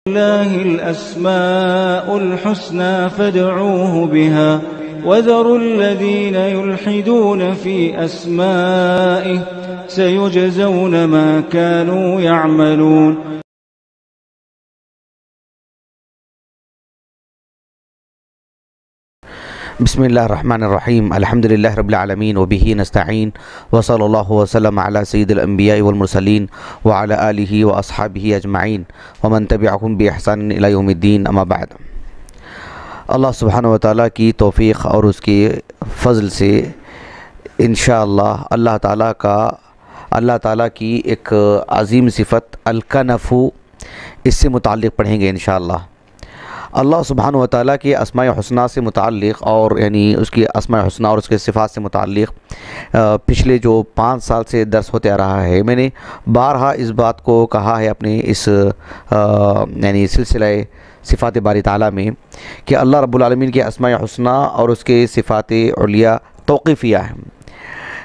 लिल्लाहिल अस्माउल हुस्ना फदऊहु बिहा वज़रुल्लज़ीन युल्हिदून फ़ी अस्माइहि सयुजज़ौन मा कानू यअमलून। बिस्मिल्लाहिर्रहमानिर्रहीम अल्हम्दुलिल्लाहि रब्बिल आलमीन व बिही नस्तईन व सल्लल्लाहु वसल्लम अला सय्यिदिल अंबिया'i वल मुरसलीन व अला आलिहि व अस्हाबिहि अजमाइन व मन तबिअहुम बि इहसान इला यौमिद्दीन अम्मा बाद। अल्लाह सुब्हानहु व तआला की तौफ़ीक़ और उसके फ़ज़ल से इंशाअल्लाह अल्लाह ताला की एक अज़ीम सिफ़त अल-कनफ़ु, इससे मुताल्लिक़ पढ़ेंगे इंशाअल्लाह। अल्लाह सुब्हानहु व तआला के अस्माए हुस्ना से मुताल्लिक़ और यानी उसकी अस्माए हुस्ना और उसके सिफ़ात से मुताल्लिक़ पिछले जो 5 साल से दर्स होते आ रहा है। मैंने बारहा इस बात को कहा है अपने इस यानी सिलसिला सिफ़ात बारी ताला में कि अल्लाह रब्बुल आलमीन के अस्माए हुस्ना और उसके सिफ़ात उलिया तौक़ीफ़िया है,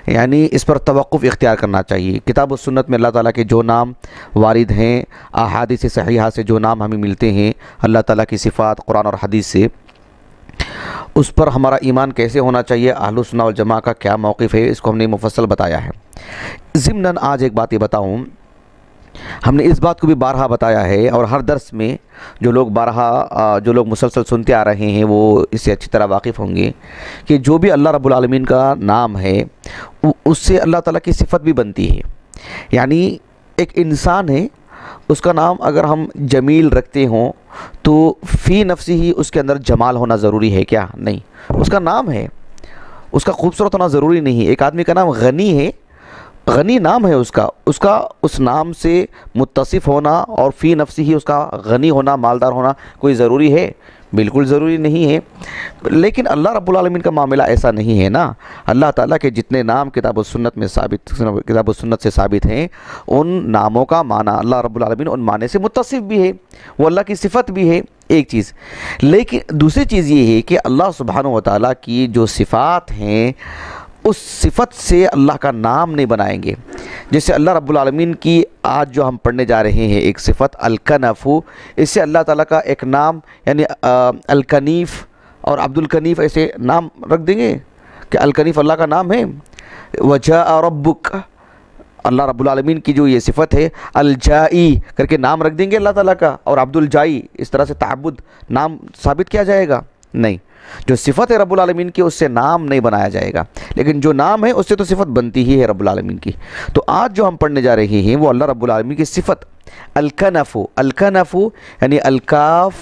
यानी इस पर तवक्कुफ़ इख्तियार करना चाहिए। किताब व सुन्नत में अल्लाह ताला के जो नाम वारिद हैं, अहादीस सहीहा से जो नाम हमें मिलते हैं अल्लाह ताला की सिफ़ात कुरान और हदीस से, उस पर हमारा ईमान कैसे होना चाहिए, अहलुस सुन्नह वल जमाअह का क्या मौक़िफ़ है, इसको हमने मुफ़स्सल बताया है। ज़िम्नन आज एक बात ये बताऊँ, हमने इस बात को भी बारहा बताया है और हर दर्स में जो लोग मुसलसल सुनते आ रहे हैं वो इससे अच्छी तरह वाकिफ़ होंगे कि जो भी अल्लाह रब्बुल आलमीन का नाम है उससे अल्लाह ताला की सिफ़त भी बनती है। यानी एक इंसान है, उसका नाम अगर हम जमील रखते हों तो फ़ी नफ्सी ही उसके अंदर जमाल होना ज़रूरी है क्या? नहीं, उसका नाम है, उसका खूबसूरत होना ज़रूरी नहीं है। एक आदमी का नाम गनी है, गनी नाम है उसका उस नाम से मुत्तसिफ़ होना और फ़ी नफ्सी ही उसका गनी होना, मालदार होना कोई ज़रूरी है? बिल्कुल ज़रूरी नहीं है। लेकिन अल्लाह रब्बुल आलमीन का मामला ऐसा नहीं है ना। अल्लाह ताला के जितने नाम किताब व सुन्नत से साबित हैं, उन नामों का माना अल्लाह रब्बुल आलमीन उन माने से मुत्तसिफ़ भी है, वो अल्लाह की सिफ़त भी है, एक चीज़। लेकिन दूसरी चीज़ ये है कि अल्लाह सुब्हानहु व तआला की जो सिफ़ात हैं उस सिफ़त से अल्लाह का नाम नहीं बनाएंगे। जैसे अल्लाह रब्बुल आलमीन की आज जो हम पढ़ने जा रहे हैं एक सिफ़त अल-कनफ़ु, इससे अल्लाह ताला का एक नाम यानी अल-कनीफ़ और अब्दुल कनीफ़ ऐसे नाम रख देंगे कि अल-कनीफ़ अल्लाह का नाम है। वजाअ रब्बुक, अल्लाह रब्बुल आलमीन की जो ये सिफ़त है अल-जाई करके नाम रख देंगे अल्लाह ताला का, और अब्दुल जाई इस तरह से तअब्बुद नाम साबित किया जाएगा? नहीं, जो सिफ़त है रब्बुल आलमीन की उससे नाम नहीं बनाया जाएगा, लेकिन जो नाम है उससे तो सिफ़त बनती ही है रब्बुल आलमीन की। तो आज जो हम पढ़ने जा रहे हैं वो अल्लाह रब्बुल आलमीन की सिफ़त अल-कनफ़ु यानी अल-काफ़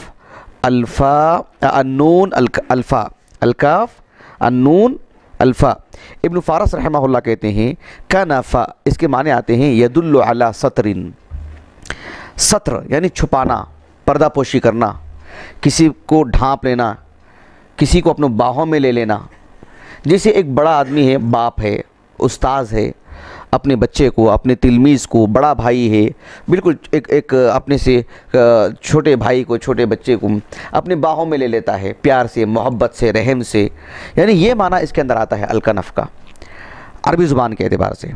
अल्फ़ा अन्नून अल्फ़ा, अल-काफ़ अन्नून अल्फ़ा। इब्न फ़ारस रहमहुल्लाह कहते हैं कनफ़ा इसके माने आते हैं यदुल्लु अला सतरिन, सत्र यानी छुपाना, पर्दापोशी करना, किसी को ढांप लेना, किसी को अपने बाहों में ले लेना। जैसे एक बड़ा आदमी है, बाप है, उस्ताज़ है, अपने बच्चे को, अपने तिलमीज़ को, बड़ा भाई है, बिल्कुल एक अपने से छोटे भाई को, छोटे बच्चे को अपने बाहों में ले लेता है, प्यार से, मोहब्बत से, रहम से, यानी ये माना इसके अंदर आता है अल-कनफ़ का अरबी ज़ुबान के एतबार से।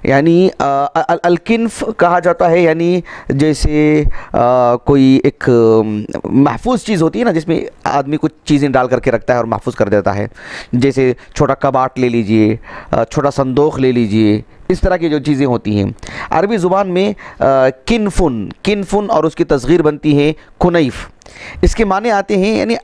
यानी अल-किन्फ़ कहा जाता है, यानी जैसे कोई एक महफूज चीज़ होती है ना, जिसमें आदमी कुछ चीज़ें डाल करके रखता है और महफूज कर देता है। जैसे छोटा कबाट ले लीजिए, छोटा संदूक ले लीजिए, इस तरह की जो चीज़ें होती हैं। अरबी ज़ुबान में किन्फ़ुन और उसकी तस्गीर बनती है कुनैफ़। इसके माने आते हैं यानी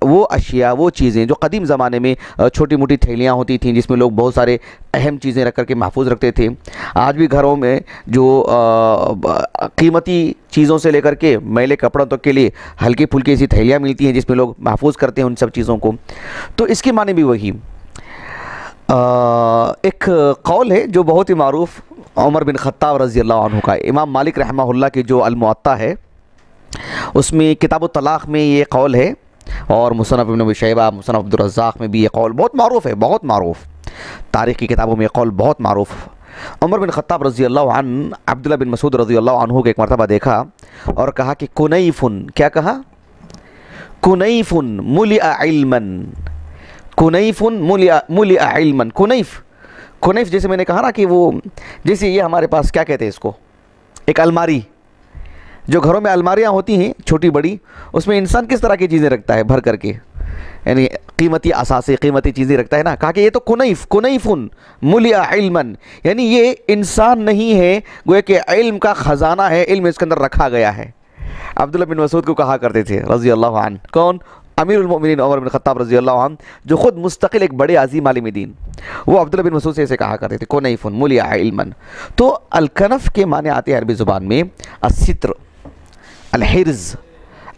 वो अशिया, वो चीज़ें जो कदीम ज़माने में छोटी मोटी थैलियाँ होती थीं जिसमें लोग बहुत सारे अहम चीज़ें रख करके महफूज रखते थे। आज भी घरों में जो कीमती चीज़ों से लेकर के मैले कपड़ों तक के लिए हल्की फुल्की ऐसी थैलियाँ मिलती हैं जिसमें लोग महफूज करते हैं उन सब चीज़ों को। तो इसके माने भी वही एक कौल है जो बहुत ही मारूफ़ उमर बिन ख़त्ताब रज़ी अल्लाह अन्हु का, इमाम मालिक रहमहुल्लाह की जो अल-मुअत्ता है उसमें किताब तलाक़ में ये कौल है, और मुसन्नफ़ इब्न अबी शैबा, मुसन्नफ़ अब्दुर रज़्ज़ाक़ में भी ये कौल बहुत मारूफ़ है, बहुत मारूफ़। तारीख़ की किताबों में ये कौल बहुत मारूफ़। उमर बिन ख़त्ताब रज़ी अल्लाह अन्हु अब्दुल्लाह बिन मसूद रज़ी अल्लाह अन्हु को एक मरतबा देखा और कहा कि कुनैफ़ुन, क्या कहा? कुनैफ़ुन मुलिअ इल्मन, कुनैफ़ुन मुलिअ इल्मन। कुनैफ़ जैसे मैंने कहा ना कि वो, जैसे ये हमारे पास क्या कहते हैं इसको, एक अलमारी, जो घरों में अलमारियाँ होती हैं छोटी बड़ी, उसमें इंसान किस तरह की चीज़ें रखता है भर करके, यानी कीमती असासे कीमती चीज़ें रखता है ना। कहा कि ये तो कुनैफुन मुलिया इल्मन, यानी ये इंसान नहीं है, गोया कि इल्म का ख़जाना है, इल्म इसके अंदर रखा गया है। अब्दुल्लाह बिन मसूद को कहा करते थे रज़ी अल्लाह अन्हु, कौन? अमीरुल मोमिनीन उमर बिन खत्ताब रज़ी अल्लाह अन्हु, जो ख़ुद मुस्तकिल एक बड़े अज़ीम आलिम दीन, वो अब्दुल्लाह बिन मसूद से ऐसे कहा करते थे, कुनैफुन मुलिया इल्मन। तो अलकनफ़ के माने आते हैं अरबी ज़ुबान में अस्सित्र, अलहिर्ज़,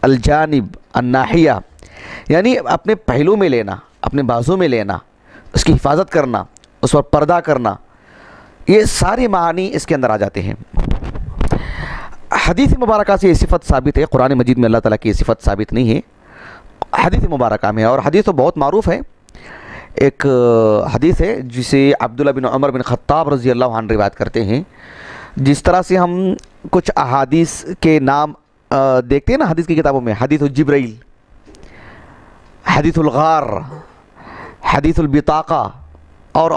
अलजानिब, अन्नाहिया, यानी अपने पहलू में लेना, अपने बाजू में लेना, उसकी हिफाजत करना, उस पर पर्दा करना, ये सारे मानी इसके अंदर आ जाते हैं। हदीस मुबारक से ये सिफ़त साबित है, कुरान मजीद में अल्लाह ताला की ये सिफ़त साबित नहीं है, हदीस मुबारक में है। और हदीस तो बहुत मारूफ़ है। एक हदीस है जिसे अब्दुल्लाह बिन उमर बिन खत्ताब रज़ी अल्लाह अन्हु रिवायत करते हैं। जिस तरह से हम कुछ अहादीस के नाम देखते हैं ना हदीस की किताबों में, हदीसुल जिब्रील, हदीसुल गार, हदीसुल बिताका और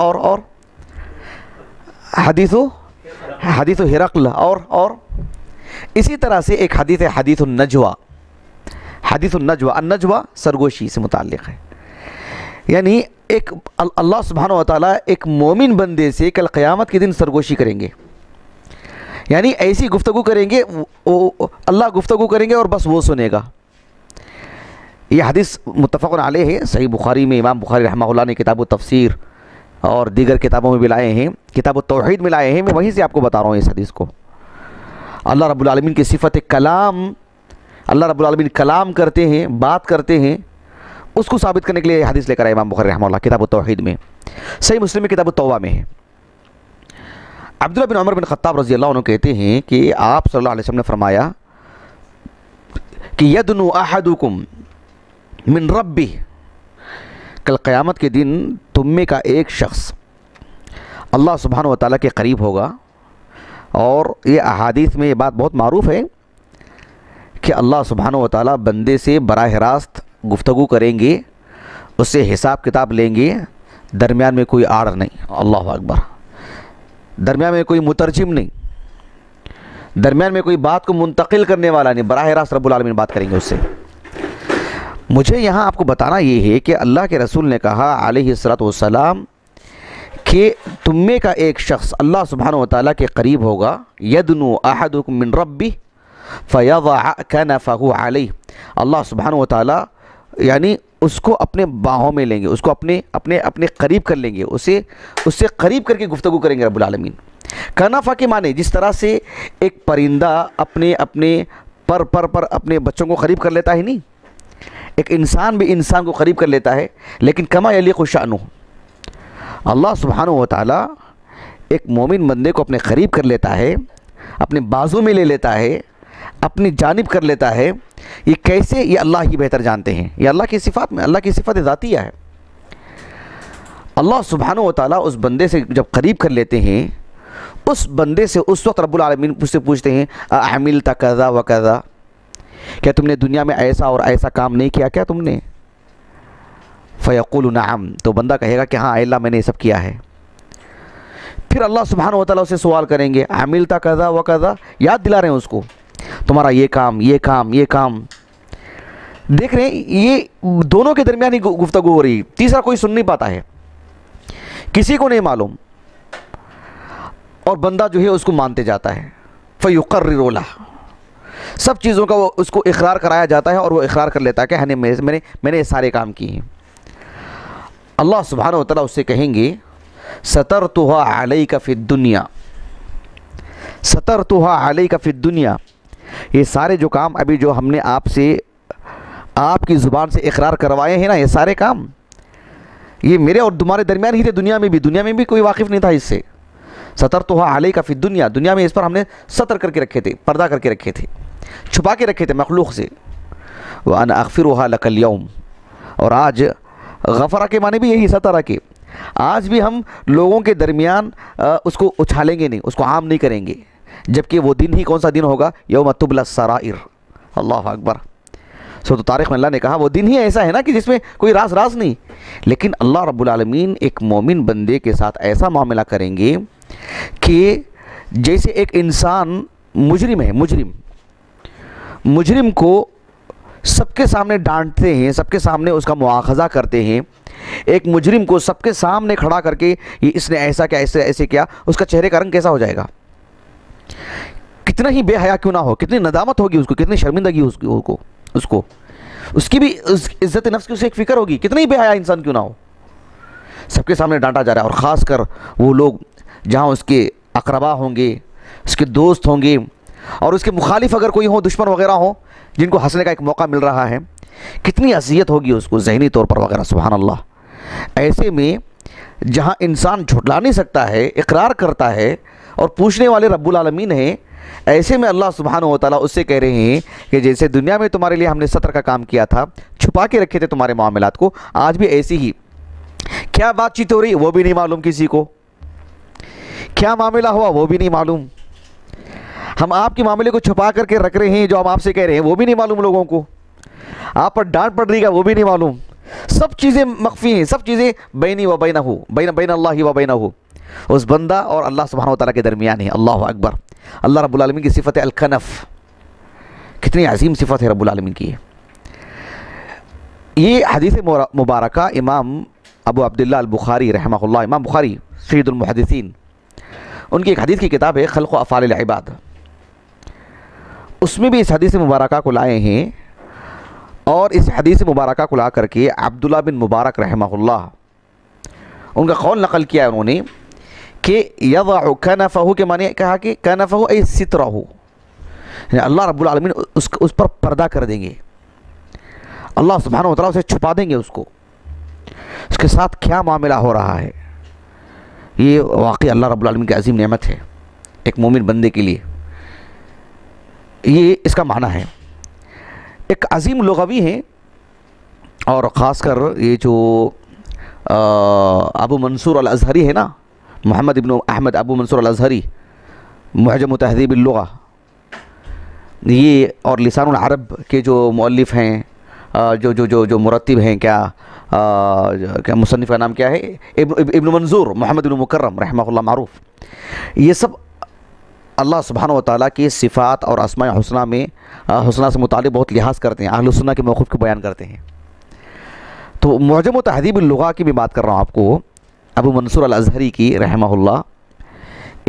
हदीसु हिरक़ल और इसी तरह से एक हदीस है हदीसुन नजवा। हदीसुन नजवा, अन्नजवा सरगोशी से मुताल्लिक़ है। यानी एक अल्लाह सुब्हानहु व तआला एक मोमिन बंदे से कल क़यामत के दिन सरगोशी करेंगे, यानी ऐसी गुफ्तगू करेंगे, अल्लाह गुफ्तगू करेंगे और बस वो सुनेगा। ये हदीस मुत्तफ़क़ुन अलैह है, सही बुखारी में इमाम बुखारी रहमहुल्लाह ने किताब तफसीर और दीगर किताबों में भी लाए हैं, किताब तौहीद में लाए हैं। मैं वहीं से आपको बता रहा हूँ इस हदीस को। अल्लाह रब्बुल आलमीन की सिफ़त कलाम, अल्लाह रब्बुल आलमीन कलाम करते हैं, बात करते हैं, उसको साबित करने के लिए हदीस लेकर आए इमाम बुखारी रहमहुल्लाह किताब तौहीद में। सही मुस्लिम में किताब तौबा में है। अब्दुल्लाह बिन उमर बिन खत्ताब रज़ी अल्लाह अन्हु कहते हैं कि आप सल्लल्लाहु अलैहि वसल्लम ने फरमाया कि यदनु अहदुकुम मिन रब्बी, कल क़यामत के दिन तुम में का एक शख्स अल्लाह सुब्हानहु व तआला के करीब होगा। और ये अहादीस में ये बात बहुत मारूफ़ है कि अल्लाह सुब्हानहु व तआला बंदे से बराह रास्त गुफ्तगू करेंगे, उससे हिसाब किताब लेंगे, दरमियान में कोई आड़ नहीं, अल्लाह अकबर, दरमियान में कोई मुतरजिम नहीं, दरमियान में कोई बात को मुंतकिल करने वाला नहीं, बराह रास्त रब्बुल आलमीन बात करेंगे उससे। मुझे यहाँ आपको बताना ये है कि अल्लाह के रसूल ने कहा अलैहिस्सलातु वस्सलाम कि तुम में का एक शख्स अल्लाह सुब्हानहु व तआला के करीब होगा, यदनु अहदुकुम मिन रब्बी फयज़अ कनफ़हु अलैहि, अल्लाह सुब्हानहु व तआला यानी उसको अपने बाहों में लेंगे, उसको अपने अपने अपने करीब कर लेंगे, उससे करीब करके गुफ्तगू करेंगे रब्बुल आलमीन। कनफ़ा के माने जिस तरह से एक परिंदा अपने अपने पर अपने बच्चों को करीब कर लेता है, नहीं, एक इंसान भी इंसान को करीब कर लेता है, लेकिन कमा यलीक़ु शअनुहु, अल्लाह सुब्हानहु व तआला एक मोमिन बंदे को अपने करीब कर लेता है, अपने बाजू में ले लेता है, अपनी जानिब कर लेता है। ये कैसे, ये अल्लाह ही बेहतर जानते हैं। ये अल्लाह की सिफ़ात में, अल्लाह की सिफ़त ज़ातिया है। अल्लाह सुब्हानहु व तआला उस बंदे से जब करीब कर लेते हैं, उस बंदे से उस वक्त रब्बुल आलमीन उससे पूछते हैं अअमिलता कज़ा व कज़ा, क्या तुमने दुनिया में ऐसा और ऐसा काम नहीं किया क्या तुमने? फ़यक़ूलु नअम, तो बंदा कहेगा कि हाँ अल्लाह मैंने ये सब किया है। फिर अल्लाह सुब्हानहु व तआला उससे सवाल करेंगे अमिलता कज़ा व कज़ा, याद दिला रहे हैं उसको तुम्हारा ये काम ये काम ये काम। देख रहे हैं ये दोनों के दरमियान ही गुफ्तगू हो रही, तीसरा कोई सुन नहीं पाता है, किसी को नहीं मालूम, और बंदा जो है उसको मानते जाता है। फ़युक़र्रिरु लह, सब चीज़ों का वो उसको इकरार कराया जाता है और वो इकरार कर लेता है कि हाँ मैंने ये सारे काम किए हैं। अल्लाह सुब्हानहु व तआला उससे कहेंगे सतरतुहा अलैका फ़िद दुनिया, सतरतुहा अलैका फ़िद दुनिया, ये सारे जो काम अभी जो हमने आपसे आपकी ज़ुबान से इकरार करवाए हैं ना, ये सारे काम ये मेरे और तुम्हारे दरमियान ही थे। दुनिया में भी कोई वाकिफ़ नहीं था इससे। सतरतुहा अलैका फ़िद दुनिया, दुनिया में इस पर हमने सतर करके रखे थे, पर्दा करके रखे थे, छुपा के रखे थे मखलूक से। व अना अग़फ़िरुहा लकल यौम, और आज गफ़रा के माने भी यही सतरा के, आज भी हम लोगों के दरमियान उसको उछालेंगे नहीं, उसको आम नहीं करेंगे, जबकि वो दिन ही कौन सा दिन होगा, यौम तुबला सराइर, अल्लाह अकबर। सो तो तारीख़ में अल्लाह ने कहा वो दिन ही ऐसा है ना कि जिसमें कोई राज नहीं, लेकिन अल्लाह रब्बुल आलमीन एक मोमिन बंदे के साथ ऐसा मामला करेंगे कि जैसे एक इंसान मुजरिम है, मुजरिम मुजरिम को सबके सामने डांटते हैं, सबके सामने उसका मुआखज़ा करते हैं, एक मुजरिम को सबके सामने खड़ा करके ये इसने ऐसा क्या, ऐसे ऐसे किया, उसका चेहरे का रंग कैसा हो जाएगा? कितना ही बेहया क्यों ना हो, कितनी नदामत होगी उसको, कितनी शर्मिंदगी उसको उसकी भी उस इज़्ज़त नफ्स की उसे एक फ़िक्र होगी, कितना ही बेहया इंसान क्यों ना हो। सबके सामने डांटा जा रहा है, और ख़ासकर वो लोग जहाँ उसके अक़रबा होंगे, उसके दोस्त होंगे, और उसके मुखालिफ अगर कोई हो, दुश्मन वगैरह हो, जिनको हंसने का एक मौका मिल रहा है, कितनी अज़ियत होगी उसको ज़हनी तौर पर वगैरह। सुभान अल्लाह। ऐसे में जहाँ इंसान झुठला नहीं सकता है, इकरार करता है, और पूछने वाले रब्बुल आलमीन है, ऐसे में अल्लाह सुब्हानहू व तआला उससे कह रहे हैं कि जैसे दुनिया में तुम्हारे लिए हमने सतर का काम किया था, छुपा के रखे थे तुम्हारे मामलात को, आज भी ऐसी ही क्या बातचीत हो रही वो भी नहीं मालूम किसी को, क्या मामला हुआ वो भी नहीं मालूम, हम आपके मामले को छुपा करके रख रहे हैं, जो हम आपसे कह रहे हैं वो भी नहीं मालूम लोगों को, आप पर डांट पड़ रही है वो भी नहीं मालूम, सब चीज़ें मख्फी हैं, सब चीज़ें बैनी व बैनहू, बैन अल्लाह व बैनहू, उस बंदा और अल्लाह सुब्हानहू व तआला के दरमियान है। अल्लाह अकबर। अल्लाह रब्बुल आलमीन की सिफ़त है अल-कनफ़, कितनी अजीम सिफ़त है रब्बुल आलमीन की। ये हदीस मुबारका इमाम अबू अब्दुल्ला अल-बुखारी रहमहुल्लाह, इमाम बुखारी सय्यदुल मुहद्दिसीन, उनकी एक हदीस की किताब है खल्क़ व अफ़आलिल इबाद, उसमें भी इस हदीस मुबारका को लाए हैं, और इस हदीस मुबारका को ला करके अब्दुल्ला बिन मुबारक रहमहुल्लाह उनका कौल नकल किया है उन्होंने कि यज़अउ कनफ़हू के माने कहा कि कनफ़हू ऐ सितरहू, अल्लाह रब्बुल आलमीन उस पर पर्दा कर देंगे, अल्लाह सुब्हानहू व तआला उसे छुपा देंगे, उसके साथ क्या मामला हो रहा है। ये वाकई अल्लाह रब्बुल आलमीन की अजीम नेमत है एक मोमिन बंदे के लिए। ये इसका माना है। एक अजीम लुग़वी हैं, और ख़ासकर ये जो अबू मंसूर अल-अज़हरी है ना, मोहम्मद इब्न अहमद अबू मंसूर अल-अज़हरी, मुअज्जम तहज़ीब अल-लुग़ा, ये और लिसानुल अरब के जो मुअल्लिफ़ हैं, जो जो जो जो मुरत्तिब हैं, क्या मुसन्निफ़ का नाम क्या है, इब्न मंजूर मोहम्मद इब्न मुकर्रम रहमहुल्लाह मारूफ़, ये सब अल्लाह सुब्हानहू व तआला की सिफ़ात और अस्माए हुस्ना में हुस्ना से मुतालिक बहुत लिहाज करते हैं, अहले सुन्नह के मौक़िफ़ को बयान करते हैं। तो मुअज्जम तहज़ीब अल-लुग़ा की भी बात कर रहा हूँ आपको, अबू मंसूर अल-अज़हरी की रहमहुल्लाह,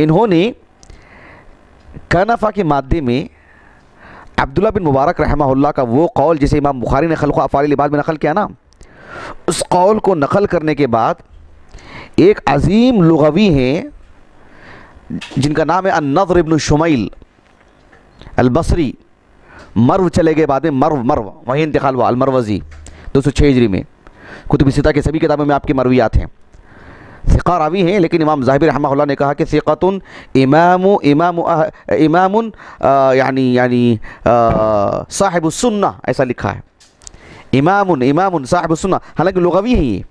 इन्होंने कनफ़ा के मादे में अब्दुल्ला बिन मुबारक रहमहुल्लाह का वो कौल जिसे इमाम बुखारी ने खल्क़ व अफ़आलिल इबाद में नक़ल किया ना, उस कौल को नक़ल करने के बाद एक अजीम लुग़वी हैं जिनका नाम है अन-नज़्र इब्न शुमैल अल-बसरी, मर्व चले गए बाद में, मर्व वहीं इंतकाल हुआ, अल-मरवज़ी 206 हिजरी में। कुतुब सित्ता के सभी किताबों में आपके मरवियात हैं, सिक़ा रावी हैं, लेकिन इमाम ज़ाहिबी रहमहुल्लाह ने कहा कि सिक़तुन इमामुन यानी साहिबुस सुन्नह, ऐसा लिखा है, इमामुन साहिबुस सुन्नह, हालांकि लुग़वी है, ये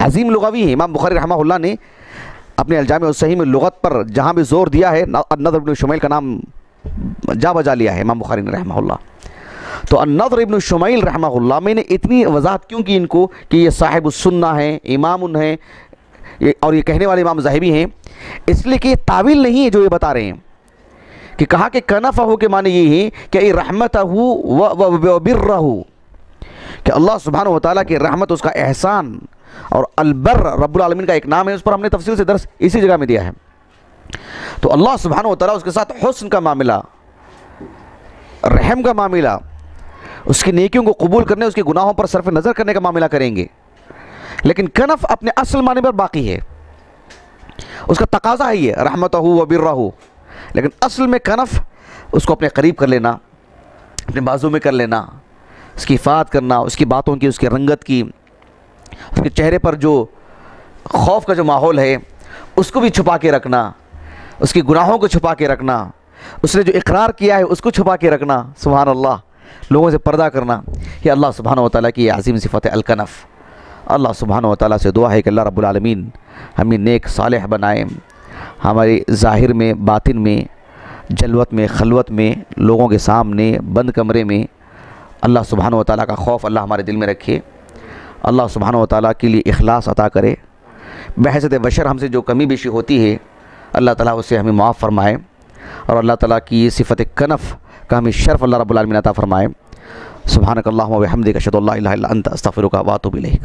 अजीम लुग़वी है। इमाम बुखारी रहमहुल्लाह ने अपने अल-जामी उस-सहीह में लुग़त पर जहाँ भी जोर दिया है, अन-नज़्र इब्न शुमैल का नाम जा बजा लिया है इमाम बुखारी ने रहमहुल्लाह। तो अन-नज़्र इब्न शुमैल रहमहुल्लाह, मैंने इतनी वजाहत क्यों की इनको कि ये साहिबुस सुन्नह हैं, इमामुन हैं, और ये कहने वाले इमाम ज़ाहिबी हैं, इसलिए कि ये तावील नहीं है जो ये बता रहे हैं, कि कहा कि कनफ़हू के माने ये है कि रहमतहू व बिर्रहू, कि अल्लाह सुब्हानहू व तआला की रहमत, उसका एहसान, और अल-बर्र रब्बुल आलमीन का एक नाम है, उस पर हमने तफसील से दर्स इसी जगह में दिया है। तो अल्लाह सुब्हानहू व तआला उसके साथ हुस्न का मामला, रहम का मामला, उसकी नेकियों को कबूल करने, उसके गुनाहों पर सरफ नज़र करने का मामला करेंगे, लेकिन कनफ़ अपने असल माने पर बाकी है, उसका तकाज़ा है ये रहमतहू व बिर्रहू, लेकिन असल में कनफ़ उसको अपने करीब कर लेना, अपने बाजू में कर लेना, उसकी हिफाज़त करना, उसकी बातों की, उसकी रंगत की, उसके चेहरे पर जो खौफ का जो माहौल है उसको भी छुपा के रखना, उसके गुनाहों को छुपा के रखना, उसने जो इकरार किया है उसको छुपा के रखना, सुभान अल्लाह, लोगों से पर्दा करना, ये अल्लाह सुब्हानहू व तआला की अज़ीम सिफ़त है अल-कनफ़। अल्लाह सुब्हानहू व तआला से दुआ है कि अल्लाह रब्बुल आलमीन हमें नेक सालेह बनाए, हमारे ज़ाहिर में, बातिन में, जलवत में, खलवत में, लोगों के सामने, बंद कमरे में, अल्लाह सुब्हानहू व तआला का खौफ अल्लाह हमारे दिल में रखे, अल्लाह सुब्हानहू व तआला के लिए इखलास अता करे, बहसत बशर हमसे जो कमी बेशी होती है अल्लाह ताला उससे हमें माफ़ फरमाए, और अल्लाह ताला की सिफ़त कनफ़ हमें शर्फ अल्लाह रब्बुल आलमीन अता फरमाए। सुब्हानकल्लाहुम्मा व बिहम्दिका अशहदु अल्ला इलाहा इल्ला अंता अस्तगफिरुका व अतूबु इलैक।